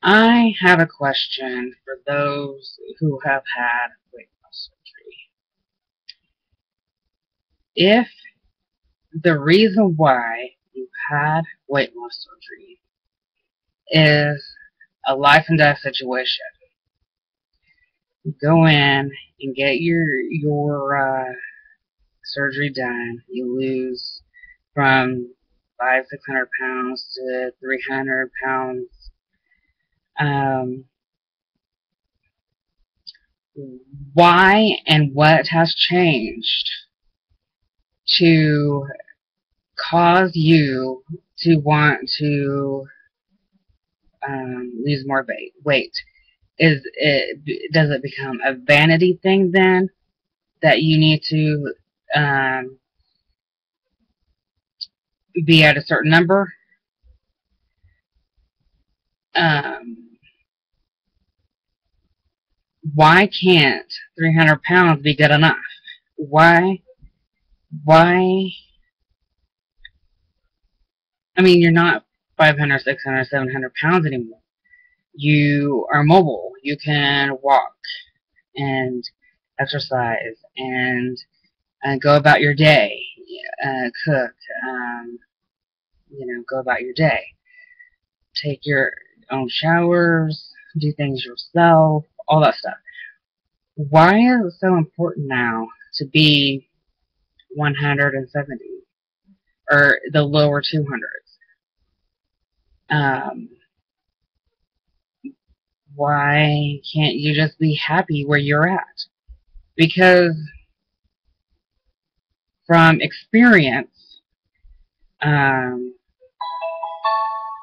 I have a question for those who have had weight loss surgery. If the reason why you had weight loss surgery is a life and death situation, you go in and get your surgery done. You lose from 500-600 pounds to 300 pounds. Um, why and what has changed to cause you to want to lose more weight? Does it become a vanity thing then that you need to um, be at a certain number? Um, why can't 300 pounds be good enough? Why? Why? I mean, you're not 500, 600, 700 pounds anymore. You are mobile. You can walk and exercise and go about your day, cook, go about your day. Take your own showers, do things yourself, all that stuff. Why is it so important now to be 170 or the lower 200s? Um, why can't you just be happy where you're at? Because from experience, um,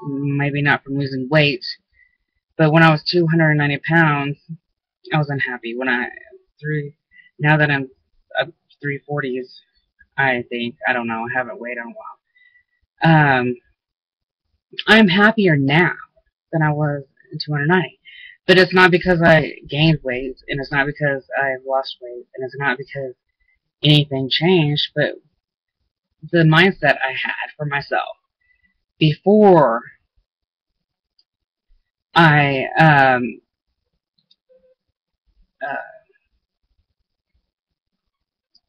maybe not from losing weight, but when I was 290 pounds, I was unhappy. Now that I'm up 340s, I think, I don't know, I haven't weighed in a while. I'm happier now than I was in 290. But it's not because I gained weight, and it's not because I've lost weight, and it's not because anything changed, but the mindset I had for myself before I uh,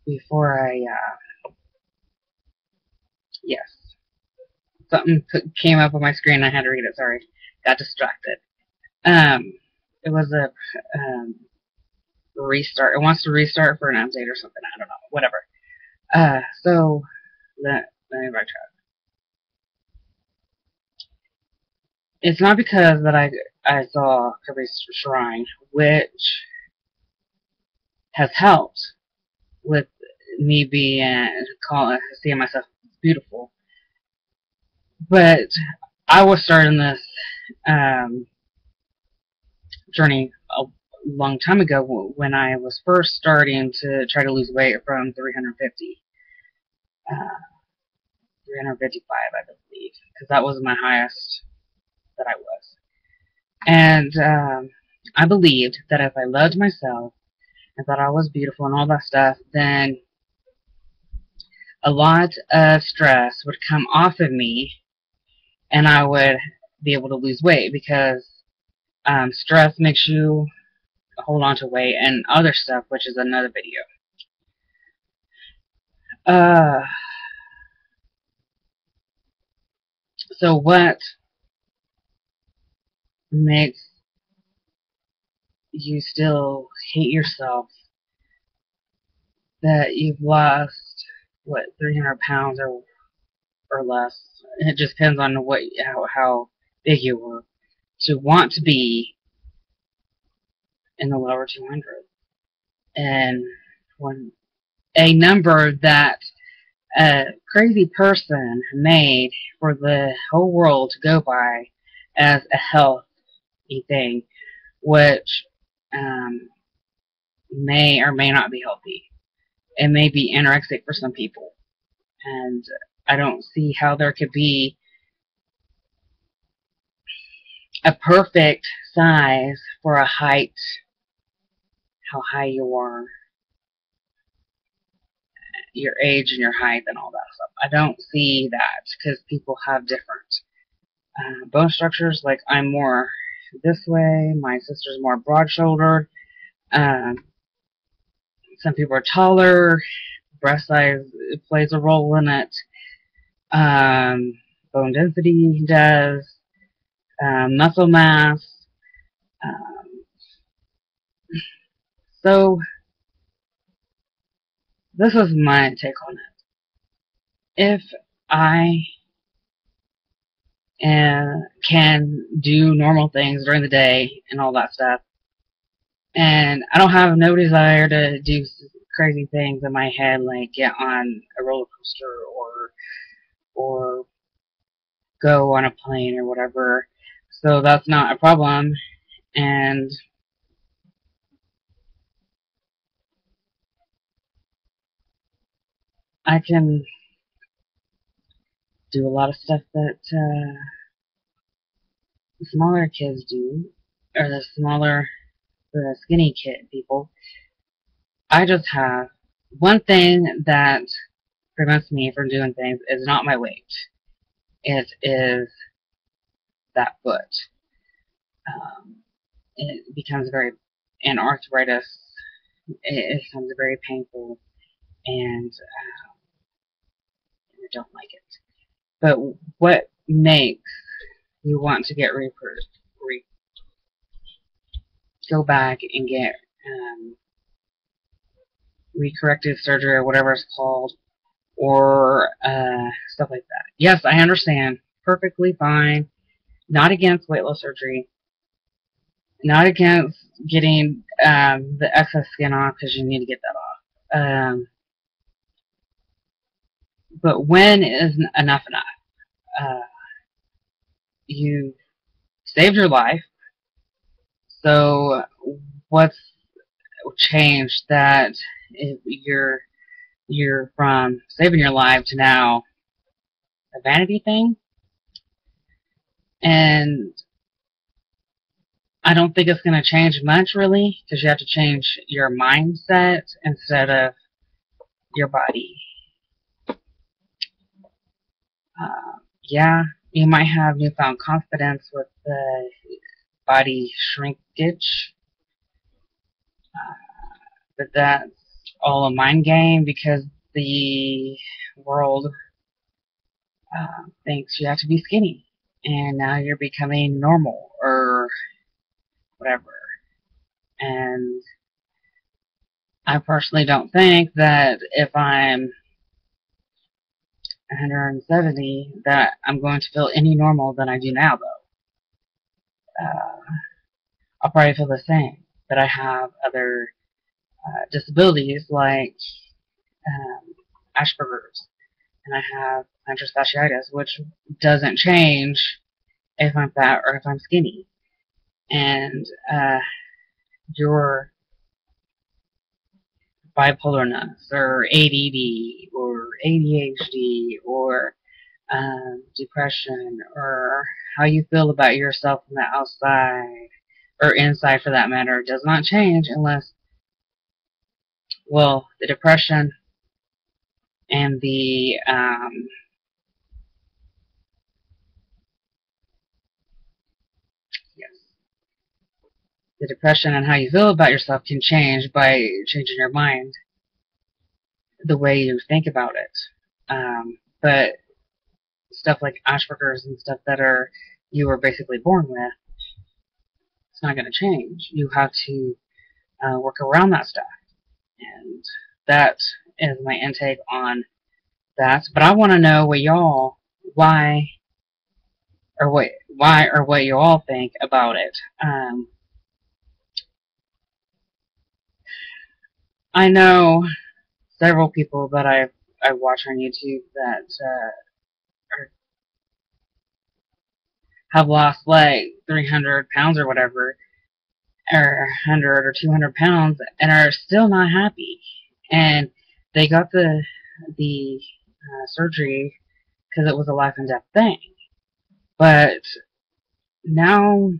before I yes, something came up on my screen. I had to read it. Sorry, got distracted. Um, it was a restart. It wants to restart for an update or something. I don't know. Whatever. So let me backtrack. It's not because that I saw Kirby's Shrine, which has helped with me seeing myself beautiful, but I was starting this um, journey a long time ago when I was first starting to try to lose weight from 350, 355, I believe, because that was my highest that I was. And I believed that if I loved myself and thought I was beautiful and all that stuff, then a lot of stress would come off of me and I would be able to lose weight because stress makes you hold on to weight and other stuff, which is another video. So what makes you still hate yourself that you've lost, 300 pounds or less? It just depends on how big you were to want to be in the lower 200s. And when a number that a crazy person made for the whole world to go by as a healthy thing, which may or may not be healthy. It may be anorexic for some people. And I don't see how there could be a perfect size for a height, how high you are, your age and your height and all that stuff. I don't see that because people have different bone structures. Like I'm more this way. My sister's more broad-shouldered. Um, some people are taller. Breast size plays a role in it. Bone density does. Muscle mass. Um, so this is my take on it. If I can do normal things during the day and all that stuff, and I don't have no desire to do crazy things in my head, like get on a roller coaster or go on a plane or whatever. So that's not a problem, and I can do a lot of stuff that smaller kids do, or the skinny kid people. I just have one thing that prevents me from doing things is not my weight. It is that foot. Um, it becomes and arthritis, it becomes very painful, and I don't like it. But what makes you want to get go back and get recorrective surgery or whatever it's called, or stuff like that? Yes, I understand. Perfectly fine. Not against weight loss surgery. Not against getting the excess skin off because you need to get that off. But when is enough enough? You saved your life, so what's changed that if you're from saving your life to now a vanity thing? And I don't think it's going to change much, really, because you have to change your mindset instead of your body. Yeah, you might have newfound confidence with the body shrinkage, but that's all a mind game because the world thinks you have to be skinny, and now you're becoming normal or whatever. And I personally don't think that if I'm 170 that I'm going to feel any normal than I do now, though. I'll probably feel the same, but I have other disabilities like Asperger's, and I have plantar fasciitis, which doesn't change if I'm fat or if I'm skinny. And your bipolarness or ADD or ADHD or depression or how you feel about yourself from the outside or inside for that matter does not change unless, well, the depression and the yes, the depression and how you feel about yourself can change by changing your mind, the way you think about it. But stuff like Asperger's and stuff that you were basically born with, it's not going to change. You have to work around that stuff, and that is my intake on that. But I want to know why or what you all think about it. I know several people that I watch on YouTube that have lost like 300 pounds or whatever, or 100 or 200 pounds, and are still not happy. And they got the surgery because it was a life and death thing. But now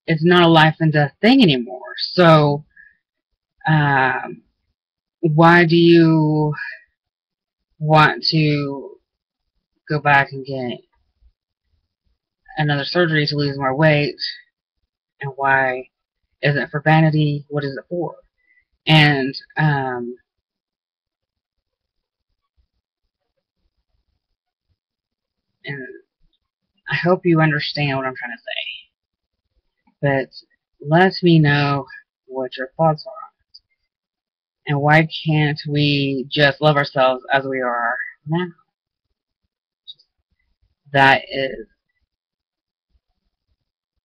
it's not a life and death thing anymore. So why do you want to go back and get another surgery to lose more weight And why isn't it for vanity? What is it for? And and I hope you understand what I'm trying to say. But let me know what your thoughts are. And why can't we just love ourselves as we are now? That is,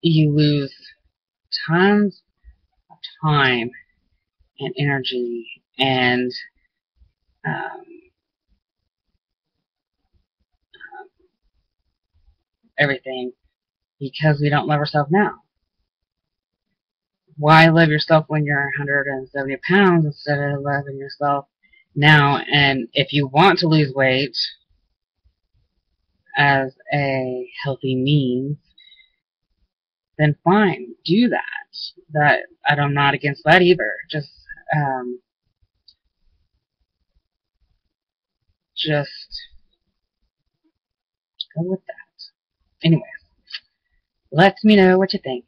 you lose tons of time and energy and um, everything because we don't love ourselves now. Why love yourself when you're 170 pounds instead of loving yourself now? And if you want to lose weight as a healthy means, then fine, do that. I'm not against that either. Um, just go with that. Anyway, let me know what you think.